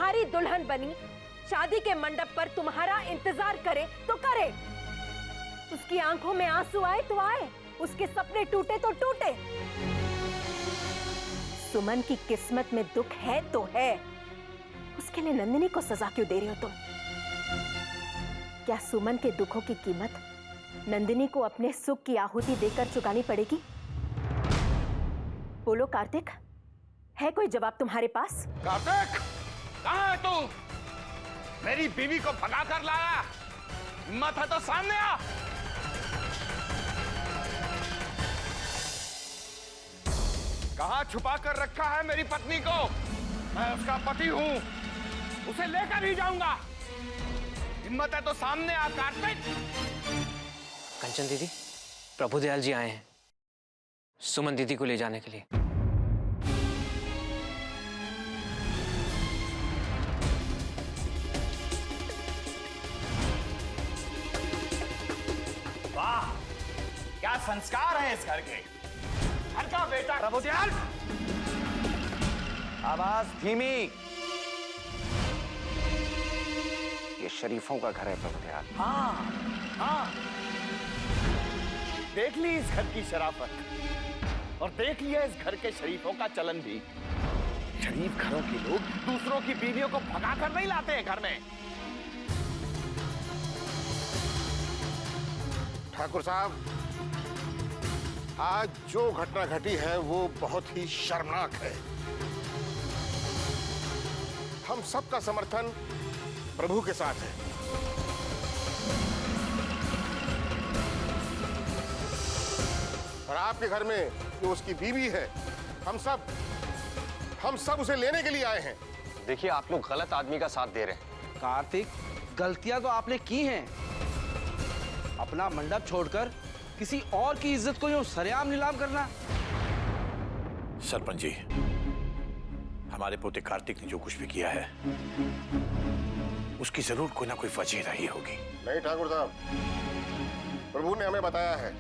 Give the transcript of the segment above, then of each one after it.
तुम्हारी दुल्हन बनी शादी के मंडप पर तुम्हारा इंतजार करे तो करे। उसकी आंखों में आंसू आए तो आए, उसके सपने टूटे तो टूटे। सुमन की किस्मत में दुख है तो है, उसके लिए नंदिनी को सजा क्यों दे रही हो तुम? क्या सुमन के दुखों की कीमत नंदिनी को अपने सुख की आहुति देकर चुकानी पड़ेगी? बोलो कार्तिक, है कोई जवाब तुम्हारे पास? कार्तिक, कहाँ है तू? मेरी बीवी को भगा कर लाया, हिम्मत है तो सामने आ। कहाँ छुपा कर रखा है मेरी पत्नी को? मैं उसका पति हूँ, उसे लेकर ही जाऊंगा। हिम्मत है तो सामने आ कार्तिक। कंचन दीदी, प्रभुदयाल जी आए हैं सुमन दीदी को ले जाने के लिए। वाह, क्या संस्कार है इस घर के। घर का बेटा प्रभुदयाल। आवाज धीमी। ये शरीफों का घर है प्रभुदयाल। हाँ हाँ, देख ली इस घर की शराफत और देख लिया इस घर के शरीफों का चलन भी। शरीफ घरों के लोग दूसरों की बीवियों को भगा कर नहीं लाते हैं घर में। ठाकुर साहब, आज जो घटना घटी है वो बहुत ही शर्मनाक है। हम सबका समर्थन प्रभु के साथ है। और आपके घर में जो उसकी बीवी है, हम सब उसे लेने के लिए आए हैं। देखिए, आप लोग गलत आदमी का साथ दे रहे हैं। कार्तिक, गलतियां तो आपने की हैं। अपना मंडप छोड़कर किसी और की इज्जत को यूं सरेआम नीलाम करना। सरपंच जी, हमारे पोते कार्तिक ने जो कुछ भी किया है उसकी जरूर कोई ना कोई वजह रही होगी। नहीं ठाकुर साहब, प्रभु ने हमें बताया है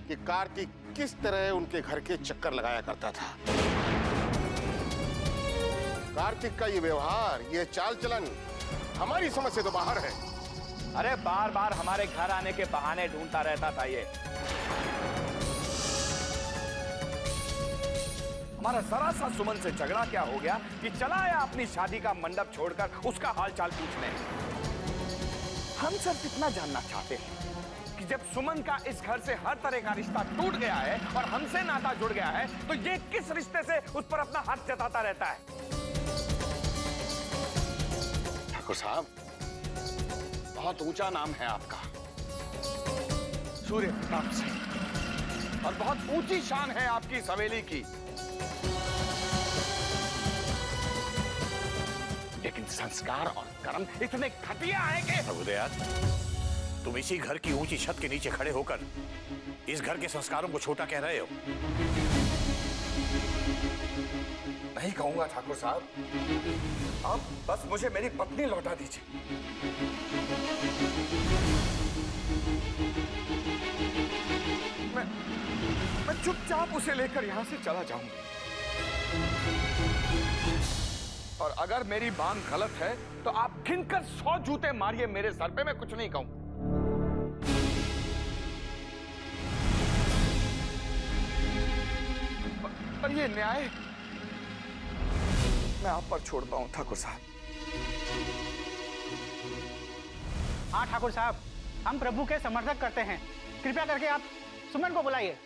कि कार्तिक किस तरह उनके घर के चक्कर लगाया करता था। कार्तिक का ये व्यवहार, ये चाल चलन हमारी समझ से तो बाहर है। अरे बार बार हमारे घर आने के बहाने ढूंढता रहता था ये। हमारा जरा सा सुमन से झगड़ा क्या हो गया कि चला आया अपनी शादी का मंडप छोड़कर उसका हालचाल पूछने। हम सिर्फ इतना जानना चाहते हैं कि जब सुमन का इस घर से हर तरह का रिश्ता टूट गया है और हमसे नाता जुड़ गया है, तो ये किस रिश्ते से उस पर अपना हाथ जताता रहता है? ठाकुर साहब, बहुत ऊंचा नाम है आपका, सूर्य प्रताप सिंह, और बहुत ऊंची शान है आपकी इस हवेली की। लेकिन संस्कार और कर्म इतने घटिया हैं कि प्रभुदयाल, तुम इसी घर की ऊंची छत के नीचे खड़े होकर इस घर के संस्कारों को छोटा कह रहे हो। नहीं कहूंगा ठाकुर साहब, आप बस मुझे मेरी पत्नी लौटा दीजिए। मैं चुपचाप उसे लेकर यहां से चला जाऊंगा, और अगर मेरी बात गलत है तो आप गिनकर 100 जूते मारिए मेरे सर पे, मैं कुछ नहीं कहूंगा। पर ये न्याय मैं आप पर छोड़ता हूं ठाकुर साहब। हाँ ठाकुर साहब, हम प्रभु के समर्थक करते हैं। कृपया करके आप सुमन को बुलाइए।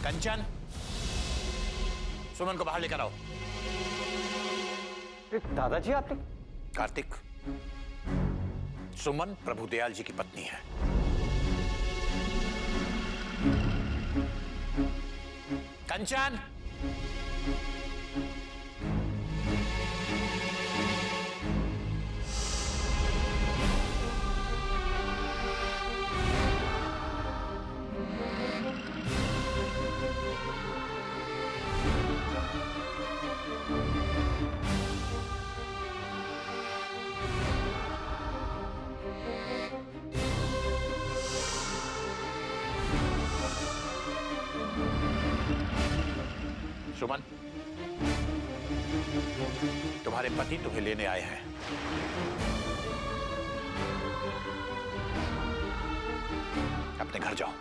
कंचन, सुमन को बाहर लेकर आओ। दादाजी, आपने? कार्तिक, सुमन प्रभुदयाल जी की पत्नी है। कंचन, सुमन, तुम्हारे पति तुम्हें लेने आए हैं। अपने घर जाओ।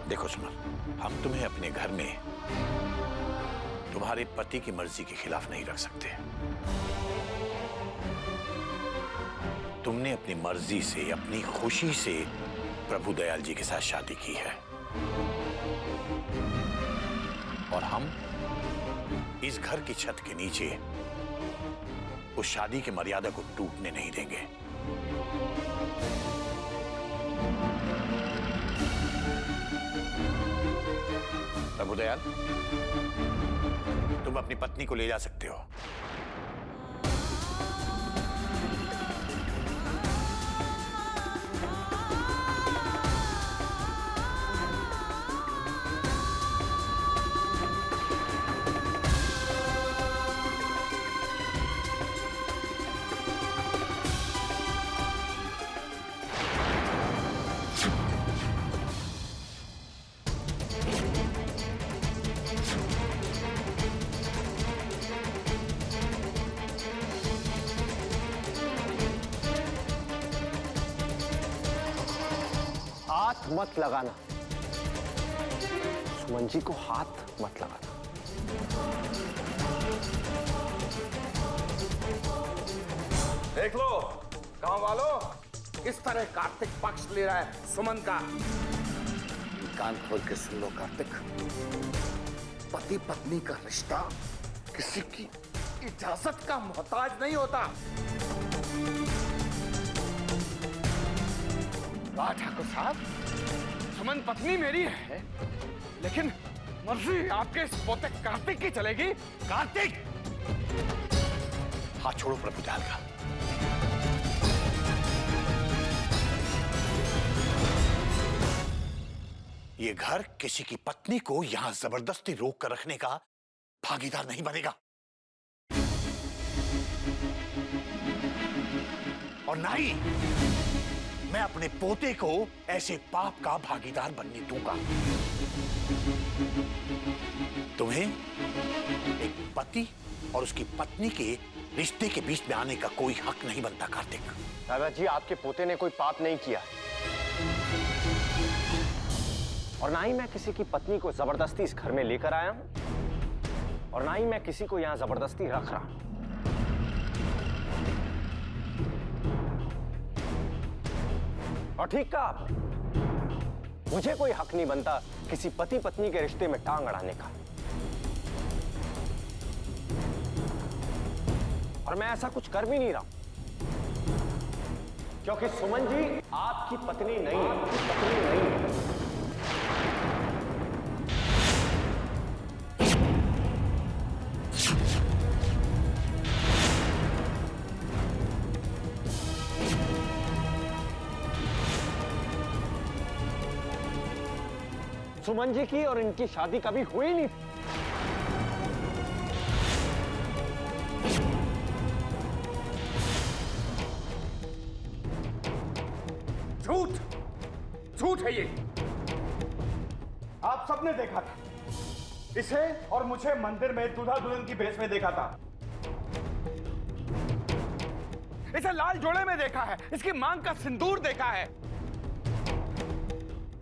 देखो सुमन, हम तुम्हें अपने घर में तुम्हारे पति की मर्जी के खिलाफ नहीं रख सकते। तुमने अपनी मर्जी से, अपनी खुशी से प्रभु दयाल जी के साथ शादी की है और हम इस घर की छत के नीचे उस शादी की मर्यादा को टूटने नहीं देंगे। प्रभु दयाल, तुम अपनी पत्नी को ले जा सकते हो। हाथ मत लगाना, सुमन जी को हाथ मत लगाना। देख लो गांव वालों, किस तरह कार्तिक पक्ष ले रहा है सुमन का। कान खोल के सुन लो कार्तिक, पति पत्नी का रिश्ता किसी की इजाजत का मोहताज नहीं होता। वाह ठाकुर साहब, सुमन पत्नी मेरी है, लेकिन मर्जी आपके इस पोते कार्तिक की चलेगी। कार्तिक, हाथ छोड़ो प्रभु दयाल का। ये घर किसी की पत्नी को यहां जबरदस्ती रोक कर रखने का भागीदार नहीं बनेगा, और ना ही मैं अपने पोते को ऐसे पाप का भागीदार बनने दूंगा। तुम्हें एक पति और उसकी पत्नी के रिश्ते के बीच में आने का कोई हक नहीं बनता कार्तिक। दादाजी, आपके पोते ने कोई पाप नहीं किया और ना ही मैं किसी की पत्नी को जबरदस्ती इस घर में लेकर आया हूं और ना ही मैं किसी को यहां जबरदस्ती रख रहा हूं। और ठीक कहा आपने, मुझे कोई हक नहीं बनता किसी पति पत्नी के रिश्ते में टांग अड़ाने का, और मैं ऐसा कुछ कर भी नहीं रहा हूं, क्योंकि सुमन जी आपकी पत्नी नहीं है। सुमन जी की और इनकी शादी कभी हुई नहीं। झूठ, झूठ है ये। आप सबने देखा था इसे और मुझे मंदिर में दूल्हा दुल्हन की भेष में देखा था। इसे लाल जोड़े में देखा है, इसकी मांग का सिंदूर देखा है।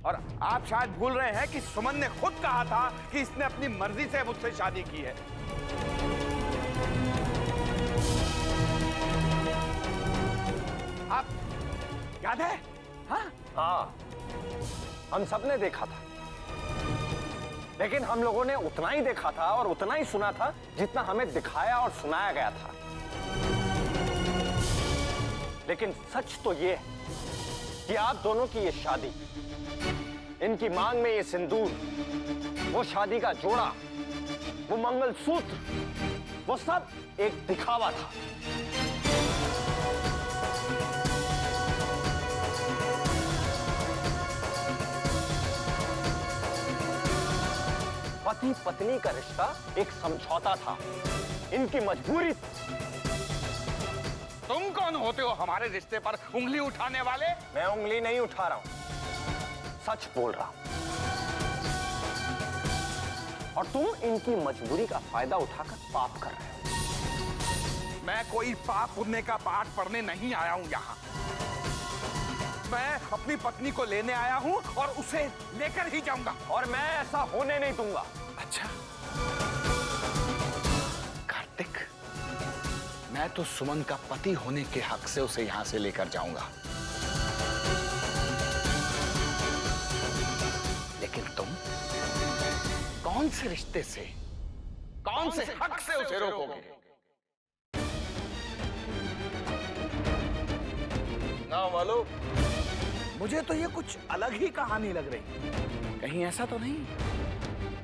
और आप शायद भूल रहे हैं कि सुमन ने खुद कहा था कि इसने अपनी मर्जी से मुझसे शादी की है। आप याद है? हाँ, हम सबने देखा था, लेकिन हम लोगों ने उतना ही देखा था और उतना ही सुना था जितना हमें दिखाया और सुनाया गया था। लेकिन सच तो ये है कि आप दोनों की ये शादी, इनकी मांग में ये सिंदूर, वो शादी का जोड़ा, वो मंगलसूत्र, वो सब एक दिखावा था। पति पत्नी का रिश्ता एक समझौता था, इनकी मजबूरी। तुमको कौन होते हो हमारे रिश्ते पर उंगली उठाने वाले? मैं उंगली नहीं उठा रहा हूं, सच बोल रहा हूं। और तुम इनकी मजबूरी का फायदा उठाकर पाप कर रहे हो। मैं कोई पाप पुण्य का पाठ पढ़ने नहीं आया हूं यहाँ। मैं अपनी पत्नी को लेने आया हूं और उसे लेकर ही जाऊंगा। और मैं ऐसा होने नहीं दूंगा। अच्छा कार्तिक, मैं तो सुमन का पति होने के हक से उसे यहां से लेकर जाऊंगा, लेकिन तुम कौन से रिश्ते से, कौन से हक से उसे रोकोगे? ना वालो, मुझे तो ये कुछ अलग ही कहानी लग रही। कहीं ऐसा तो नहीं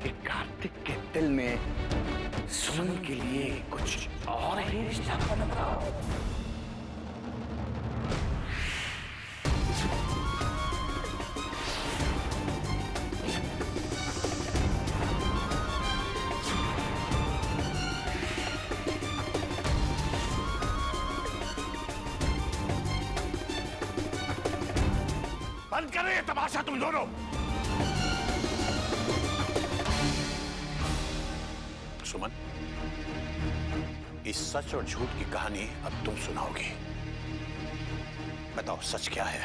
कि कार्तिक के दिल में सुमन के लिए कुछ और ही रिश्ता बन रहा हो? बंद करो ये तमाशा तुम दोनों। सुमन, इस सच और झूठ की कहानी अब तुम सुनाओगी। बताओ सच क्या है?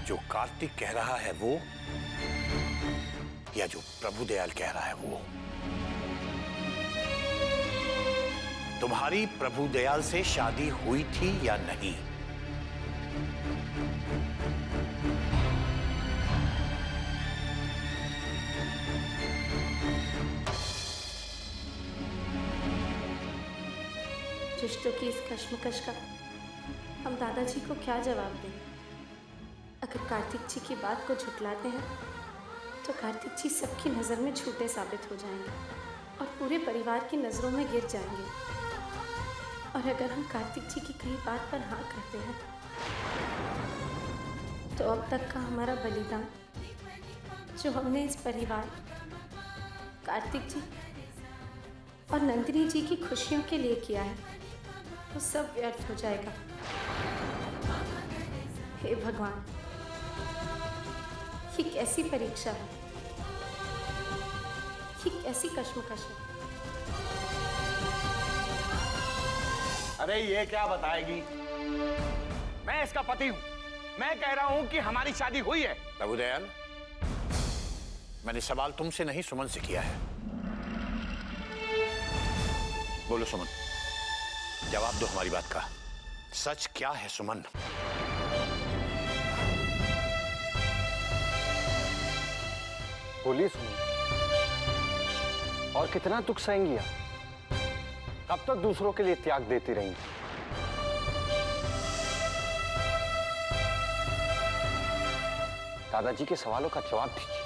जो कार्तिक कह रहा है वो, या जो प्रभुदयाल कह रहा है वो? तुम्हारी प्रभुदयाल से शादी हुई थी या नहीं? रिश्तों की इस कश्मकश का हम दादाजी को क्या जवाब दें? अगर कार्तिक जी की बात को झुठलाते हैं तो कार्तिक जी सबकी नज़र में झूठे साबित हो जाएंगे और पूरे परिवार की नज़रों में गिर जाएंगे। और अगर हम कार्तिक जी की कही बात पर हाँ करते हैं तो अब तक का हमारा बलिदान जो हमने इस परिवार, कार्तिक जी और नंदिनी जी की खुशियों के लिए किया है वो सब व्यर्थ हो जाएगा। हे भगवान, ये कैसी परीक्षा है, ये कैसी कश्मकश है। अरे ये क्या बताएगी? मैं इसका पति हूं। मैं कह रहा हूं कि हमारी शादी हुई है। प्रभुदयाल, मैंने सवाल तुमसे नहीं सुमन से किया है। बोलो सुमन, जवाब दो हमारी बात का। सच क्या है सुमन? बोलिए सुमन, और कितना दुख सहेंगी आप? कब तक दूसरों के लिए त्याग देती रहेंगी? दादाजी के सवालों का जवाब दीजिए।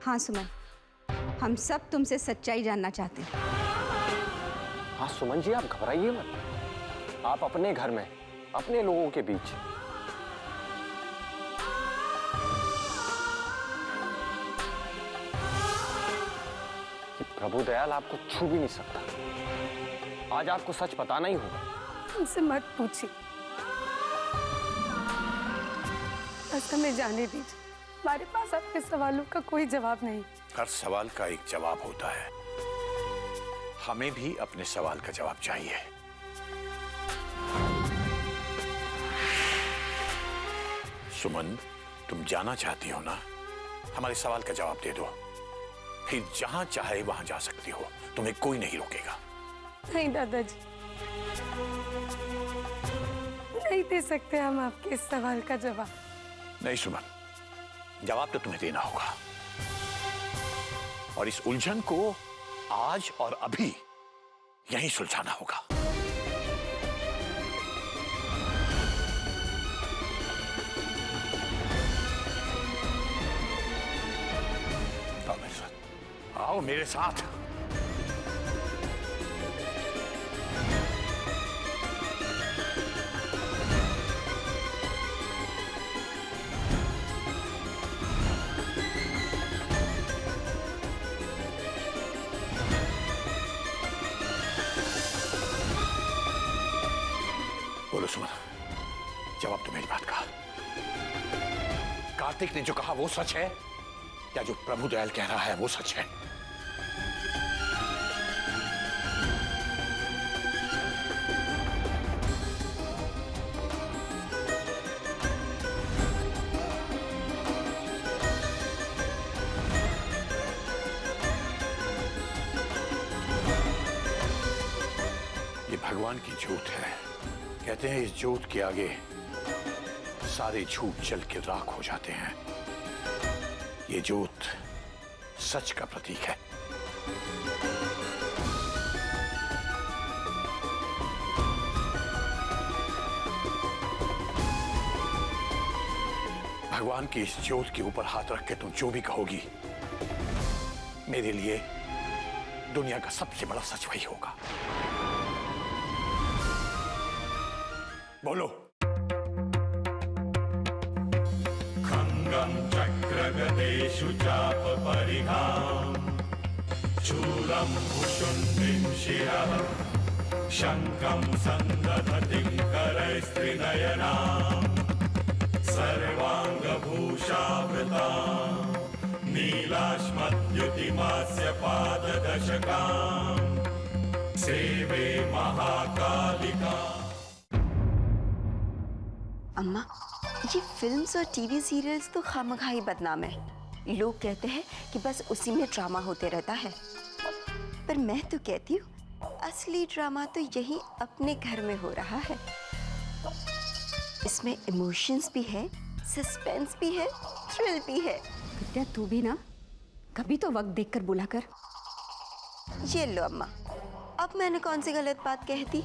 हाँ सुमन, हम सब तुमसे सच्चाई जानना चाहते हैं। हाँ सुमन जी, आप घबराइए मत। आप अपने घर में, अपने लोगों के बीच। प्रभुदयाल आपको छू भी नहीं सकता। आज आपको सच बताना ही होगा। हमसे मत पूछिए, बस हमें जाने दीजिए। हमारे पास आपके सवालों का कोई जवाब नहीं। हर सवाल का एक जवाब होता है। हमें भी अपने सवाल का जवाब चाहिए। सुमन, तुम जाना चाहती हो ना? हमारे सवाल का जवाब दे दो, फिर जहां चाहे वहां जा सकती हो। तुम्हें कोई नहीं रोकेगा। नहीं दादाजी, नहीं दे सकते हम आपके इस सवाल का जवाब। नहीं सुमन, जवाब तो तुम्हें देना होगा, और इस उलझन को आज और अभी यहीं सुलझाना होगा। आओ मेरे साथ। बोलो सुमन, जवाब तो मेरी बात का। कार्तिक ने जो कहा वो सच है या जो प्रभुदयाल कह रहा है वो सच है? ये भगवान की जोत है। कहते हैं इस जोत के आगे सारे झूठ जल के राख हो जाते हैं। ये जोत सच का प्रतीक है। भगवान की इस जोत के ऊपर हाथ रख के तुम जो भी कहोगी, मेरे लिए दुनिया का सबसे बड़ा सच वही होगा। बोलो। खंगम चक्रगदेषु चाप परिघाम चूलम भुषुंडिं शिरः शंखं संदधतिं करैस्त्रिनयनां सर्वांगभूषावृतां नीलाश्मद्युतिमास्य पाददशकां सेवे महाकालिका। अम्मा, ये फिल्म्स और टीवी सीरियल्स तो खामखाई बदनाम है। लोग कहते हैं कि बस उसी में ड्रामा होते रहता है, पर मैं तो कहती हूँ असली ड्रामा तो यही अपने घर में हो रहा है। इसमें इमोशंस भी है, सस्पेंस भी है, थ्रिल भी है। विद्या, तू भी ना कभी तो वक्त देखकर बोला कर। ये लो अम्मा, अब मैंने कौन सी गलत बात कह दी?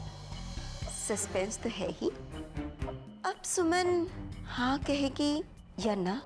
सस्पेंस तो है ही। अब सुमन हाँ कहेगी या ना?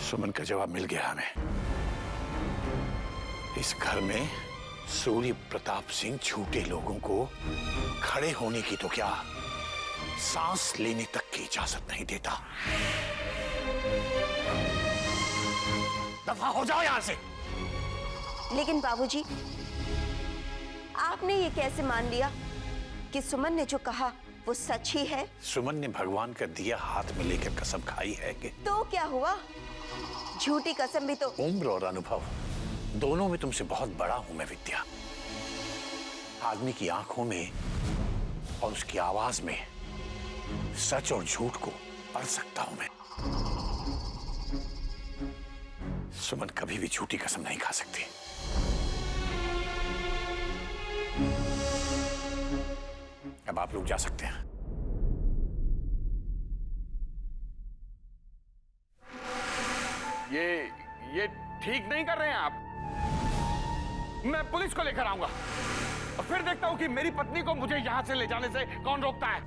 सुमन का जवाब मिल गया हमें। इस घर में सूर्य प्रताप सिंह झूठे लोगों को खड़े होने की तो क्या सांस लेने तक की इजाजत नहीं देता। दफा हो जाओ यहां से। लेकिन बाबूजी, आपने ये कैसे मान लिया कि सुमन ने जो कहा वो सच ही है? सुमन ने भगवान का दिया हाथ में लेकर कसम खाई है कि तो क्या हुआ? झूठी कसम भी तो। उम्र और अनुभव दोनों में तुमसे बहुत बड़ा हूं मैं विद्या। आदमी की आंखों में और उसकी आवाज में सच और झूठ को पढ़ सकता हूं मैं। सुमन कभी भी झूठी कसम नहीं खा सकती। अब आप लोग जा सकते हैं। ये ठीक नहीं कर रहे हैं आप। मैं पुलिस को लेकर आऊंगा और फिर देखता हूं कि मेरी पत्नी को मुझे यहां से ले जाने से कौन रोकता है।